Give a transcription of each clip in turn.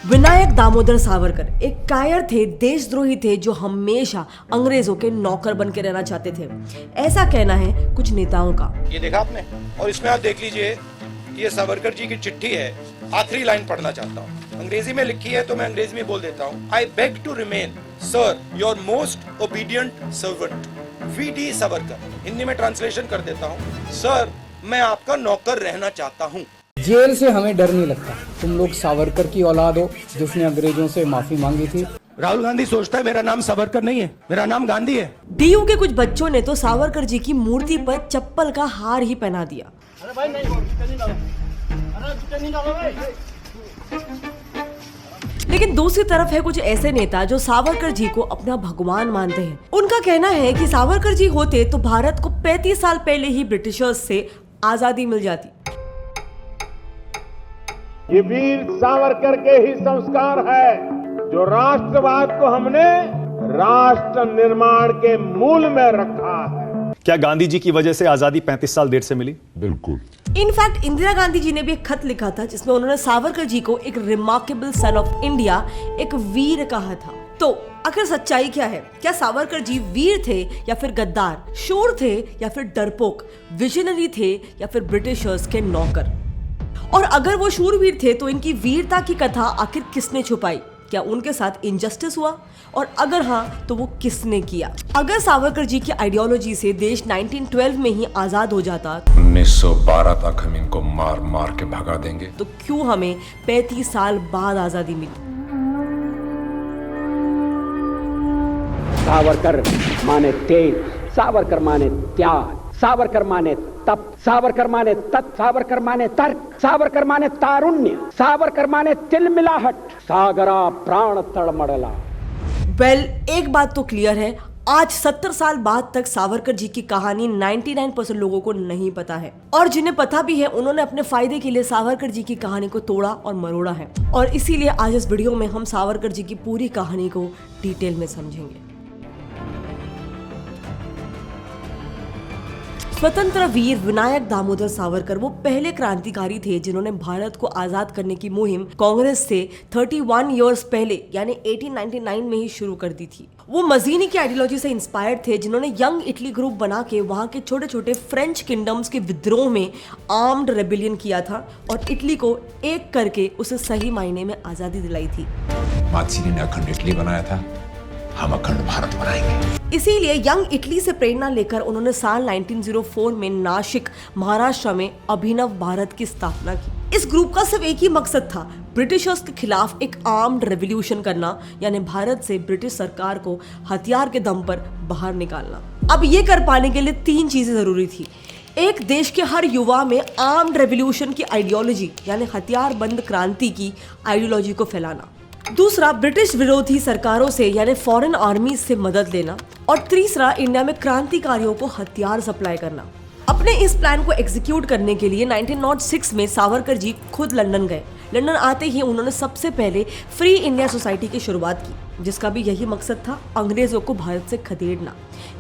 विनायक दामोदर सावरकर एक कायर थे, देशद्रोही थे जो हमेशा अंग्रेजों के नौकर बन के रहना चाहते थे। ऐसा कहना है कुछ नेताओं का। ये देखा आपने, और इसमें आप देख लीजिए कि ये सावरकर जी की चिट्ठी है। आखिरी लाइन पढ़ना चाहता हूँ, अंग्रेजी में लिखी है तो मैं अंग्रेजी में बोल देता हूँ। I beg to remain sir your most obedient servant V D. Savarkar. Hindi में ट्रांसलेशन कर देता हूँ, सर मैं आपका नौकर रहना चाहता हूँ। जेल से हमें डर नहीं लगता। तुम लोग सावरकर की औलाद हो जिसने अंग्रेजों से माफी मांगी थी। राहुल गांधी सोचता है मेरा नाम सावरकर नहीं है, मेरा नाम गांधी है। डीयू के कुछ बच्चों ने तो सावरकर जी की मूर्ति पर चप्पल का हार ही पहना दिया। लेकिन दूसरी तरफ है कुछ ऐसे नेता जो सावरकर जी को अपना भगवान मानते हैं। उनका कहना है कि सावरकर जी होते तो भारत को 35 साल पहले ही ब्रिटिशर्स से आजादी मिल जाती। ये वीर सावरकर के ही संस्कार है जो राष्ट्रवाद को हमने राष्ट्र निर्माण के मूल में रखा है। क्या गांधी जी की वजह से आजादी 35 साल देर से मिली? बिल्कुल। इनफैक्ट इंदिरा गांधी जी ने भी एक खत लिखा था जिसमें उन्होंने सावरकर जी को एक रिमार्केबल सन ऑफ इंडिया, एक वीर कहा था। तो आखिर सच्चाई क्या है? क्या सावरकर जी वीर थे या फिर गद्दार, शूर थे या फिर डरपोक, विजनरी थे या फिर ब्रिटिशर्स के नौकर? और अगर वो शूरवीर थे तो इनकी वीरता की कथा आखिर किसने छुपाई? क्या उनके साथ इनजस्टिस हुआ? और अगर हाँ तो वो किसने किया? अगर सावरकर जी की आइडियोलॉजी से देश 1912 में ही आजाद हो जाता, 1912 तक हम इनको मार मार के भगा देंगे, तो क्यों हमें 35 साल बाद आजादी मिली? सावरकर माने तेज, सावरकर माने त्याग, सावरकर माने तप, सावरकर माने तत्, सावरकर माने तर्क, सावरकर माने तारुण्य, सावरकर माने तिलमिलाहट, सागरा प्राण तड़मड़ला। वेल, एक बात तो क्लियर है, आज 70 साल बाद तक सावरकर जी की कहानी 99% लोगों को नहीं पता है, और जिन्हें पता भी है उन्होंने अपने फायदे के लिए सावरकर जी की कहानी को तोड़ा और मरोड़ा है। और इसीलिए आज इस वीडियो में हम सावरकर जी की पूरी कहानी को डिटेल में समझेंगे। स्वतंत्र वीर विनायक दामोदर सावरकर वो पहले क्रांतिकारी थे जिन्होंने भारत को आजाद करने की मुहिम कांग्रेस से 31 इयर्स पहले यानी 1899 में ही शुरू कर दी थी। वो मजीनी की आइडियोलॉजी से इंस्पायर्ड थे जिन्होंने यंग इटली ग्रुप बना के वहां के छोटे छोटे फ्रेंच किंगडम्स के विद्रोह में आर्म्ड रेबिलियन किया था और इटली को एक करके उसे सही मायने में आजादी दिलाई थी। मात्सीनी ने अखंड इटली बनाया था, हम अखंड भारत बनाएंगे। इसीलिए यंग इटली से प्रेरणा लेकर उन्होंने साल 1904 में नासिक महाराष्ट्र में अभिनव भारत की स्थापना की। इस ग्रुप का सिर्फ एक ही मकसद था, ब्रिटिशर्स के खिलाफ एक आर्म्ड रेवोल्यूशन करना, यानी भारत से ब्रिटिश सरकार को हथियार के दम पर बाहर निकालना। अब ये कर पाने के लिए 3 चीजें जरूरी थी। एक, देश के हर युवा में आर्म्ड रेवोल्यूशन की आइडियोलॉजी यानी हथियार बंद क्रांति की आइडियोलॉजी को फैलाना। दूसरा, ब्रिटिश विरोधी सरकारों से यानी फॉरेन आर्मी से मदद लेना। और तीसरा, इंडिया में क्रांतिकारियों को हथियार सप्लाई करना। अपने इस प्लान को एग्जीक्यूट करने के लिए 1906 में सावरकर जी खुद लंदन गए। लंदन आते ही उन्होंने सबसे पहले फ्री इंडिया सोसाइटी की शुरुआत की, जिसका भी यही मकसद था, अंग्रेजों को भारत से खदेड़ना।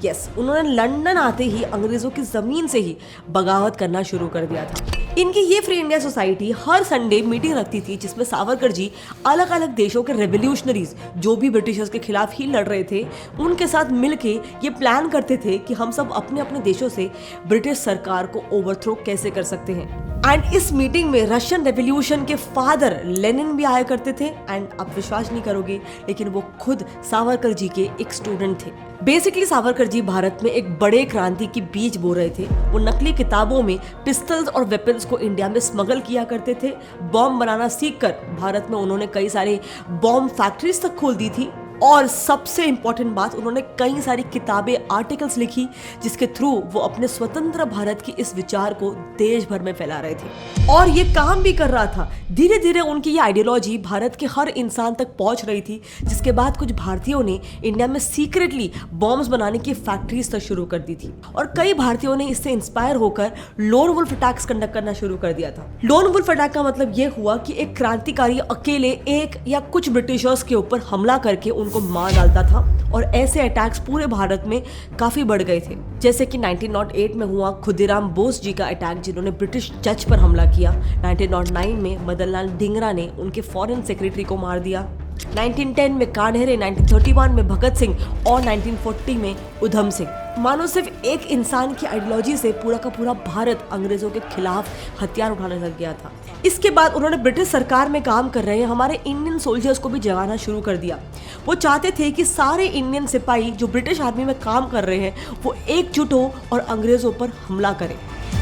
यस, उन्होंने लंदन आते ही अंग्रेजों की जमीन से ही बगावत करना शुरू कर दिया था। इनकी ये फ्री इंडिया सोसाइटी हर संडे मीटिंग रखती थी जिसमें सावरकर जी अलग अलग देशों के रेवोल्यूशनरीज जो भी ब्रिटिशर्स के खिलाफ ही लड़ रहे थे उनके साथ मिलके ये प्लान करते थे कि हम सब अपने अपने देशों से ब्रिटिश सरकार को ओवरथ्रो कैसे कर सकते हैं। एंड इस मीटिंग में रशियन रेवोल्यूशन के फादर लेनिन भी आया करते थे। एंड आप विश्वास नहीं करोगे लेकिन वो खुद सावरकर जी के एक स्टूडेंट थे। बेसिकली सावरकर जी भारत में एक बड़े क्रांति की बीज बो रहे थे। वो नकली किताबों में पिस्टल्स और वेपन्स को इंडिया में स्मगल किया करते थे। बॉम्ब बनाना सीखकर भारत में उन्होंने कई सारे बॉम्ब फैक्ट्रीज तक खोल दी थी। और सबसे इंपॉर्टेंट बात, उन्होंने कई सारी किताबें, आर्टिकल्स लिखी जिसके थ्रू वो अपने स्वतंत्र भारत की इस विचार को देश भर में फैला रहे थे। और ये काम भी कर रहा था। धीरे धीरे उनकी ये आइडियोलॉजी भारत के हर इंसान तक पहुंच रही थी, जिसके बाद कुछ भारतीयों ने इंडिया में सीक्रेटली बॉम्ब्स बनाने की फैक्ट्रीज तक शुरू कर दी थी। और कई भारतीयों ने इससे इंस्पायर होकर लोन वुल्फ अटैक्स कंडक्ट करना शुरू कर दिया था। लोन वुल्फ अटैक का मतलब ये हुआ कि एक क्रांतिकारी अकेले एक या कुछ ब्रिटिशर्स के ऊपर हमला करके उनको मार डालता था और ऐसे अटैक्स पूरे भारत में काफी बढ़ गए थे। जैसे कि 1908 में हुआ खुदीराम बोस जी का अटैक, जिन्होंने ब्रिटिश जज पर हमला किया। 1909 में मदन लाल ढींगरा ने उनके फॉरेन सेक्रेटरी को मार दिया। 1910 में कान्हेरे, 1931 में भगत सिंह और 1940 में उधम सिंह। मानो सिर्फ एक इंसान की आइडियोलॉजी से पूरा का पूरा भारत अंग्रेजों के खिलाफ हथियार उठाने लग गया था। इसके बाद उन्होंने ब्रिटिश सरकार में काम कर रहे हमारे इंडियन सोल्जर्स को भी जगाना शुरू कर दिया। वो चाहते थे कि सारे इंडियन सिपाही जो ब्रिटिश आर्मी में काम कर रहे हैं वो एकजुट हो और अंग्रेजों पर हमला करें।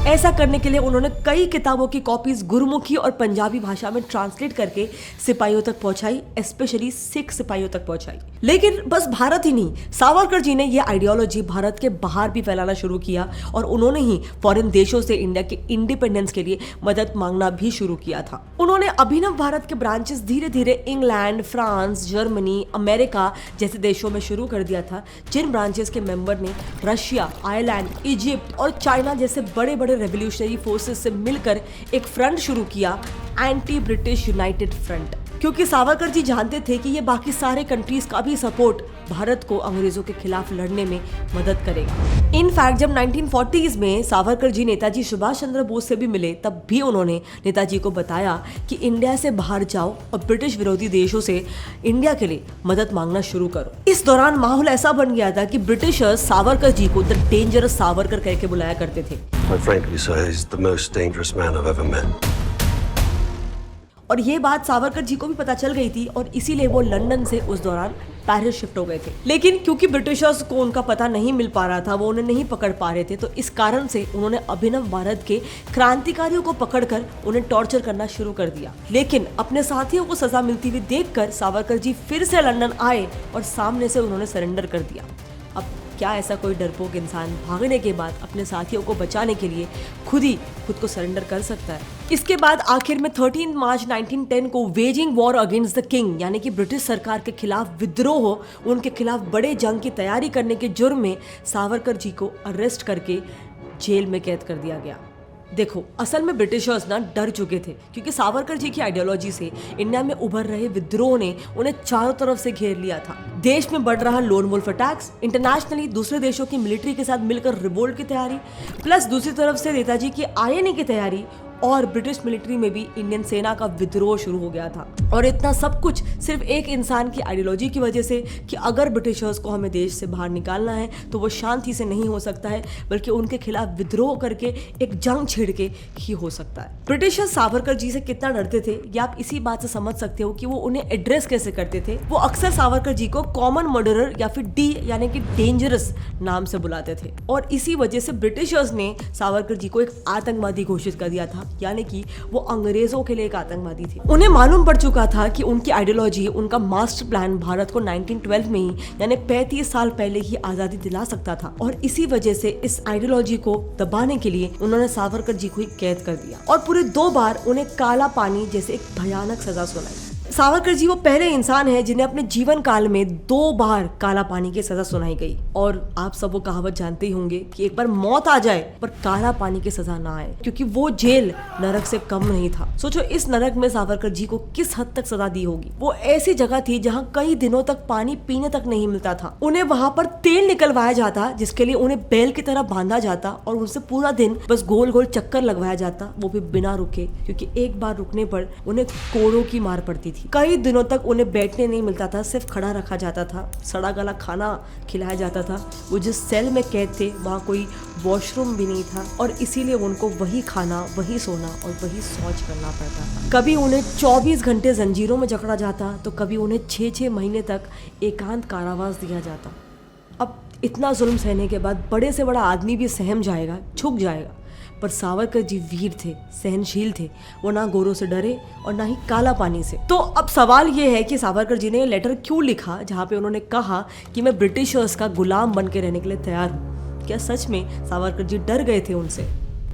ऐसा करने के लिए उन्होंने कई किताबों की कॉपीज गुरमुखी और पंजाबी भाषा में ट्रांसलेट करके सिपाहियों तक पहुंचाई, स्पेशली सिख सिपाहियों तक पहुंचाई। लेकिन बस भारत ही नहीं, सावरकर जी ने यह आइडियोलॉजी भारत के बाहर भी फैलाना शुरू किया और उन्होंने ही फॉरेन देशों से इंडिया के इंडिपेंडेंस के लिए मदद मांगना भी शुरू किया था। उन्होंने अभिनव भारत के ब्रांचेस धीरे धीरे इंग्लैंड, फ्रांस, जर्मनी, अमेरिका जैसे देशों में शुरू कर दिया था, जिन ब्रांचेस के मेंबर ने रशिया, आयरलैंड, इजिप्ट और चाइना जैसे बड़े बड़े रेवोल्यूशनरी फोर्सेस से मिलकर एक फ्रंट शुरू किया, एंटी ब्रिटिश यूनाइटेड फ्रंट। क्योंकि सावरकर जी जानते थे कि ये बाकी सारे कंट्रीज का भी सपोर्ट भारत को अंग्रेजों के खिलाफ लड़ने में मदद करेगा। इनफैक्ट जब 1940s में सावरकर जी नेताजी सुभाष चंद्र बोस से भी मिले, तब भी उन्होंने नेताजी को बताया कि इंडिया से बाहर जाओ और ब्रिटिश विरोधी देशों से इंडिया के लिए मदद मांगना शुरू करो। इस दौरान माहौल ऐसा बन गया था कि ब्रिटिशर्स सावरकर जी को द डेंजरस सावरकर कह के बुलाया करते थे। Frankly, sir, he's the most dangerous man I've ever met. और ये बात सावरकर जी को भी पता चल गई थी और इसीलिए वो लंदन से उस दौरान पेरिस शिफ्ट हो गए थे। लेकिन क्योंकि ब्रिटिशर्स को उनका पता नहीं मिल पा रहा था, वो उन्हें नहीं पकड़ पा रहे थे, तो इस कारण से उन्होंने अभिनव भारत के क्रांतिकारियों को पकड़कर उन्हें टॉर्चर करना शुरू कर दिया। लेकिन अपने साथियों को सजा मिलती हुई देखकर सावरकर जी फिर से लंदन आए और सामने से उन्होंने सरेंडर कर दिया। अब क्या ऐसा कोई डरपोक इंसान भागने के बाद अपने साथियों को बचाने के लिए खुद को सरेंडर कर सकता है? इसके बाद आखिर में 13 मार्च 1910 को waging war against the king यानी कि ब्रिटिश सरकार के खिलाफ विद्रोह हो, उनके खिलाफ बड़े जंग की तैयारी करने के जुर्म में सावरकर जी को अरेस्ट करके जेल में कैद कर दिया गया। देखो, असल में ब्रिटिशर्स ना डर चुके थे क्योंकि सावरकर जी की आइडियोलॉजी से इंडिया में उभर रहे विद्रोह ने उन्हें चारों तरफ से घेर लिया था। देश में बढ़ रहा लोन वुल्फ अटैक्स, इंटरनेशनली दूसरे देशों की मिलिट्री के साथ मिलकर रिवोल्ट की तैयारी, प्लस दूसरी तरफ से नेताजी की आईएनए की तैयारी और ब्रिटिश मिलिट्री में भी इंडियन सेना का विद्रोह शुरू हो गया था। और इतना सब कुछ सिर्फ एक इंसान की आइडियोलॉजी की वजह से कि अगर ब्रिटिशर्स को हमें देश से बाहर निकालना है तो वो शांति से नहीं हो सकता है, बल्कि उनके खिलाफ विद्रोह करके एक जंग छेड़ के ही हो सकता है। ब्रिटिशर्स सावरकर जी से कितना डरते थे ये आप इसी बात से समझ सकते हो कि वो उन्हें एड्रेस कैसे करते थे। वो अक्सर सावरकर जी को कॉमन मर्डरर या फिर डी यानी कि डेंजरस नाम से बुलाते थे और इसी वजह से ब्रिटिशर्स ने सावरकर जी को एक आतंकवादी घोषित कर दिया था, यानी कि वो अंग्रेजों के लिए एक आतंकवादी थे। उन्हें मालूम पड़ चुका था कि उनकी आइडियोलॉजी, उनका मास्टर प्लान भारत को 1912 में ही यानी 35 साल पहले ही आजादी दिला सकता था और इसी वजह से इस आइडियोलॉजी को दबाने के लिए उन्होंने सावरकर जी को ही कैद कर दिया और पूरे 2 बार उन्हें काला पानी जैसे एक भयानक सजा सुनाई। सावरकर जी वो पहले इंसान है जिन्हें अपने जीवन काल में 2 बार काला पानी की सजा सुनाई गई। और आप सब वो कहावत जानते ही होंगे कि एक बार मौत आ जाए पर काला पानी की सजा ना आए, क्योंकि वो जेल नरक से कम नहीं था। सोचो इस नरक में सावरकर जी को किस हद तक सजा दी होगी। वो ऐसी जगह थी जहाँ कई दिनों तक पानी पीने तक नहीं मिलता था। उन्हें वहाँ पर तेल निकलवाया जाता जिसके लिए उन्हें बैल की तरह बांधा जाता और उनसे पूरा दिन बस गोल गोल चक्कर लगवाया जाता, वो भी बिना रुके, क्योंकि एक बार रुकने पर उन्हें कोड़ों की मार पड़ती थी। कई दिनों तक उन्हें बैठने नहीं मिलता था, सिर्फ खड़ा रखा जाता था, सड़ा गला खाना खिलाया जाता था। वो जिस सेल में कैद थे वहाँ कोई वॉशरूम भी नहीं था और इसीलिए उनको वही खाना, वही सोना और वही शौच करना पड़ता था। कभी उन्हें 24 घंटे जंजीरों में जकड़ा जाता तो कभी उन्हें 6-6 महीने तक एकांत कारावास दिया जाता। अब इतना जुल्म सहने के बाद बड़े से बड़ा आदमी भी सहम जाएगा, झुक जाएगा, पर सावरकर जी वीर थे, सहनशील थे। वो ना गोरों से डरे और ना ही काला पानी से। तो अब सवाल ये है कि सावरकर जी ने लेटर क्यों लिखा जहाँ पे उन्होंने कहा कि मैं ब्रिटिशर्स का गुलाम बन के रहने के लिए तैयार हूँ। क्या सच में सावरकर जी डर गए थे उनसे?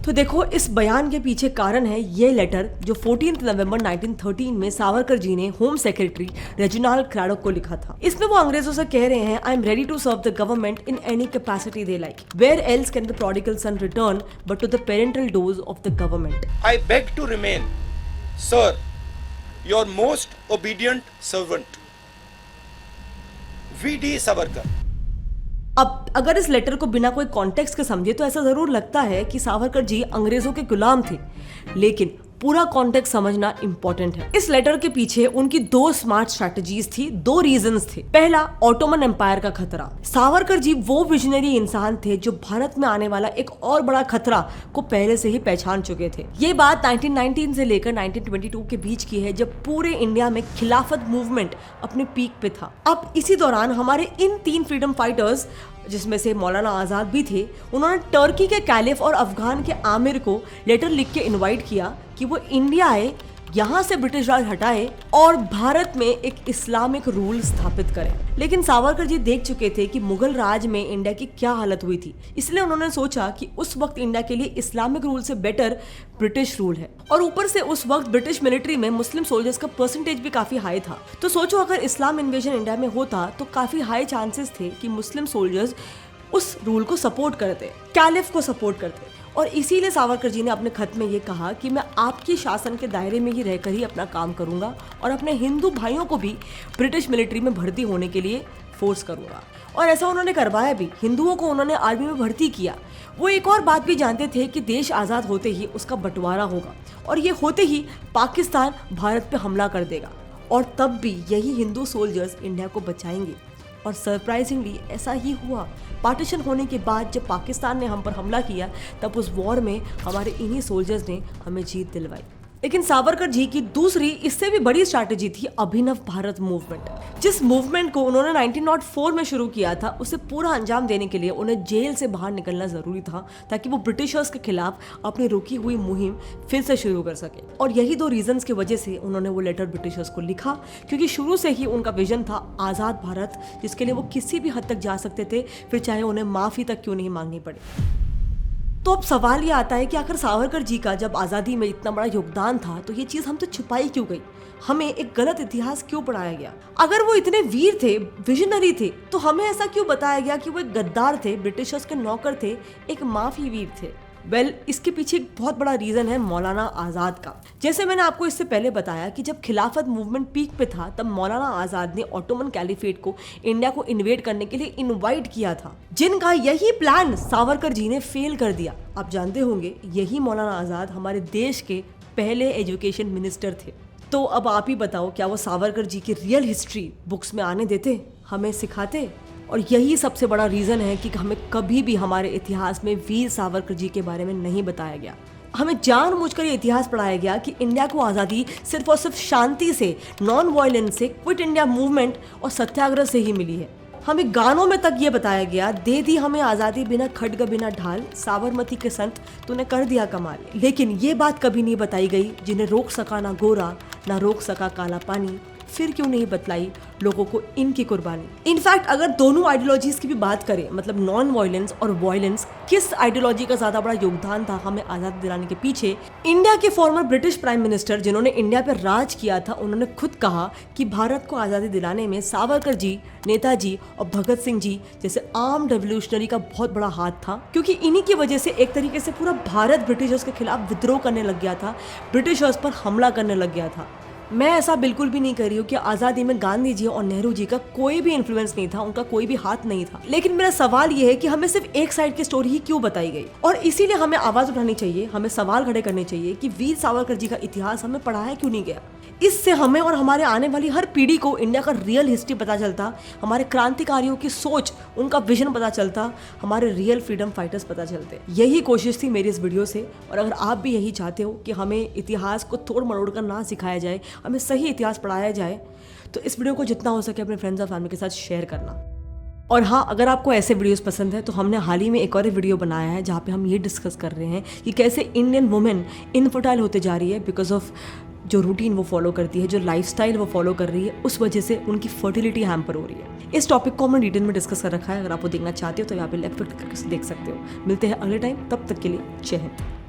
तो देखो, इस बयान के पीछे कारण है ये लेटर जो 14 नवंबर 1913 में सावरकर जी ने होम सेक्रेटरी रेजिनाल्ड क्रैडोक को लिखा था। इसमें वो अंग्रेजों से कह रहे हैं, I am ready to serve the government in any capacity they like, where else can the prodigal son return but to the parental doors of the government. I beg to remain, sir, your most obedient servant. V D Savarkar. अब अगर इस letter को बिना कोई context के समझे तो ऐसा जरूर लगता है कि सावरकर जी अंग्रेजों के गुलाम थे, लेकिन पूरा कॉन्टेक्स्ट समझना इंपॉर्टेंट है। इस लेटर के पीछे उनकी दो स्मार्ट स्ट्रैटेजीज थी, दो रीजंस थे। पहला, ऑटोमन एम्पायर का खतरा। सावरकर जी वो विजनरी इंसान थे जो भारत में आने वाला एक और बड़ा खतरा को पहले से ही पहचान चुके थे। ये बात 1919 से लेकर 1922 के बीच की है, जब पूरे इंडिया में खिलाफत मूवमेंट अपने पीक पे था। अब इसी दौरान हमारे इन 3 फ्रीडम फाइटर्स, जिसमें से मौलाना आजाद भी थे, उन्होंने टर्की के कैलिफ और अफगान के आमिर को लेटर लिख के इनवाइट किया कि वो इंडिया आए, यहाँ से ब्रिटिश राज हटाए और भारत में एक इस्लामिक रूल स्थापित करें। लेकिन सावरकर जी देख चुके थे कि मुगल राज में इंडिया की क्या हालत हुई थी, इसलिए उन्होंने सोचा कि उस वक्त इंडिया के लिए इस्लामिक रूल से बेटर ब्रिटिश रूल है। और ऊपर से उस वक्त ब्रिटिश मिलिट्री में मुस्लिम सोल्जर्स का परसेंटेज भी काफी हाई था। तो सोचो, अगर इस्लाम इन्वेजन इंडिया में होता तो काफी हाई चांसेस थे कि मुस्लिम सोल्जर्स उस रूल को सपोर्ट करते, कैलिफ को सपोर्ट करते। और इसीलिए सावरकर जी ने अपने खत में ये कहा कि मैं आपकी शासन के दायरे में ही रहकर ही अपना काम करूंगा और अपने हिंदू भाइयों को भी ब्रिटिश मिलिट्री में भर्ती होने के लिए फोर्स करूंगा। और ऐसा उन्होंने करवाया भी। हिंदुओं को उन्होंने आर्मी में भर्ती किया। वो एक और बात भी जानते थे कि देश आज़ाद होते ही उसका बंटवारा होगा और ये होते ही पाकिस्तान भारत पे हमला कर देगा, और तब भी यही हिंदू सोल्जर्स इंडिया को बचाएंगे। और सरप्राइजिंगली ऐसा ही हुआ। पार्टीशन होने के बाद जब पाकिस्तान ने हम पर हमला किया, तब उस वॉर में हमारे इन्हीं सोल्जर्स ने हमें जीत दिलवाई। लेकिन सावरकर जी की दूसरी, इससे भी बड़ी स्ट्रैटेजी थी अभिनव भारत मूवमेंट। जिस मूवमेंट को उन्होंने 1904 में शुरू किया था, उसे पूरा अंजाम देने के लिए उन्हें जेल से बाहर निकलना जरूरी था, ताकि वो ब्रिटिशर्स के खिलाफ अपनी रुकी हुई मुहिम फिर से शुरू कर सके। और यही 2 रीजंस की वजह से उन्होंने वो लेटर ब्रिटिशर्स को लिखा, क्योंकि शुरू से ही उनका विजन था आज़ाद भारत, जिसके लिए वो किसी भी हद तक जा सकते थे, फिर चाहे उन्हें माफ़ी तक क्यों नहीं मांगनी पड़े। तो अब सवाल ये आता है कि आखिर सावरकर जी का जब आज़ादी में इतना बड़ा योगदान था, तो ये चीज़ हमसे छुपाई क्यों गई? हमें एक गलत इतिहास क्यों पढ़ाया गया? अगर वो इतने वीर थे, विजनरी थे, तो हमें ऐसा क्यों बताया गया कि वो एक गद्दार थे, ब्रिटिशर्स के नौकर थे, एक माफी वीर थे? इसके पीछे एक बहुत बड़ा रीजन है मौलाना आज़ाद का। जैसे मैंने आपको इससे पहले बताया कि जब खिलाफत मूवमेंट पीक पे था, तब मौलाना आज़ाद ने ऑटोमन कैलिफेट को इंडिया को इन्वेड करने के लिए इनवाइट किया था, जिनका यही प्लान सावरकर जी ने फेल कर दिया। आप जानते होंगे, यही मौलाना आज़ाद हमारे देश के पहले एजुकेशन मिनिस्टर थे। तो अब आप ही बताओ, क्या वो सावरकर जी की रियल हिस्ट्री बुक्स में आने देते, हमें सिखाते? और यही सबसे बड़ा रीज़न है कि हमें कभी भी हमारे इतिहास में वीर सावरकर जी के बारे में नहीं बताया गया। हमें जानबूझकर ये इतिहास पढ़ाया गया कि इंडिया को आज़ादी सिर्फ और सिर्फ शांति से, नॉन वायलेंस से, क्विट इंडिया मूवमेंट और सत्याग्रह से ही मिली है। हमें गानों में तक ये बताया गया, दे दी हमें आज़ादी बिना खड्ग बिना ढाल, साबरमती के संत तूने कर दिया कमाल। लेकिन ये बात कभी नहीं बताई गई, जिन्हें रोक सका ना गोरा, ना रोक सका काला पानी, फिर क्यों नहीं बतलाई लोगों को इनकी कुर्बानी। इनफैक्ट अगर दोनों आइडियोलॉजीज की भी बात करें, मतलब नॉन वायलेंस और वायलेंस, किस आइडियोलॉजी का ज्यादा बड़ा योगदान था हमें आजादी दिलाने के पीछे? इंडिया के फॉर्मर ब्रिटिश प्राइम मिनिस्टर जिन्होंने इंडिया पर राज किया था, उन्होंने खुद कहा कि भारत को आजादी दिलाने में सावरकर जी, नेताजी और भगत सिंह जी जैसे आर्म रेवोल्यूशनरी का बहुत बड़ा हाथ था, क्योंकि इन्हीं की वजह से एक तरीके से पूरा भारत ब्रिटिशर्स के खिलाफ विद्रोह करने लग गया था, ब्रिटिशर्स पर हमला करने लग गया था। मैं ऐसा बिल्कुल भी नहीं कर रही हूँ कि आज़ादी में गांधी जी और नेहरू जी का कोई भी इन्फ्लुएंस नहीं था, उनका कोई भी हाथ नहीं था। लेकिन मेरा सवाल ये है कि हमें सिर्फ एक साइड की स्टोरी ही क्यों बताई गई? और इसीलिए हमें आवाज़ उठानी चाहिए, हमें सवाल खड़े करने चाहिए कि वीर सावरकर जी का इतिहास हमें पढ़ाया क्यों नहीं गया। इससे हमें और हमारे आने वाली हर पीढ़ी को इंडिया का रियल हिस्ट्री पता चलता, हमारे क्रांतिकारियों की सोच, उनका विजन पता चलता, हमारे रियल फ्रीडम फाइटर्स पता चलते। यही कोशिश थी मेरी इस वीडियो से। और अगर आप भी यही चाहते हो कि हमें इतिहास को तोड़ मरोड़ कर ना सिखाया जाए, हमें सही इतिहास पढ़ाया जाए, तो इस वीडियो को जितना हो सके अपने फ्रेंड्स और फैमिली के साथ शेयर करना। और हाँ, अगर आपको ऐसे वीडियोस पसंद है तो हमने हाल ही में एक और वीडियो बनाया है जहाँ पे हम ये डिस्कस कर रहे हैं कि कैसे इंडियन वुमेन इनफर्टाइल होते जा रही है बिकॉज ऑफ जो रूटीन वो फॉलो करती है, जो लाइफस्टाइल वो फॉलो कर रही है, उस वजह से उनकी फर्टिलिटी हैम्पर हो रही है। इस टॉपिक को हमने डिटेल में डिस्कस कर रखा है। अगर आप वो देखना चाहते हो तो यहाँ पे लेफ्ट क्लिक करके देख सकते हो। मिलते हैं अगले टाइम, तब तक के लिए जय हिंद।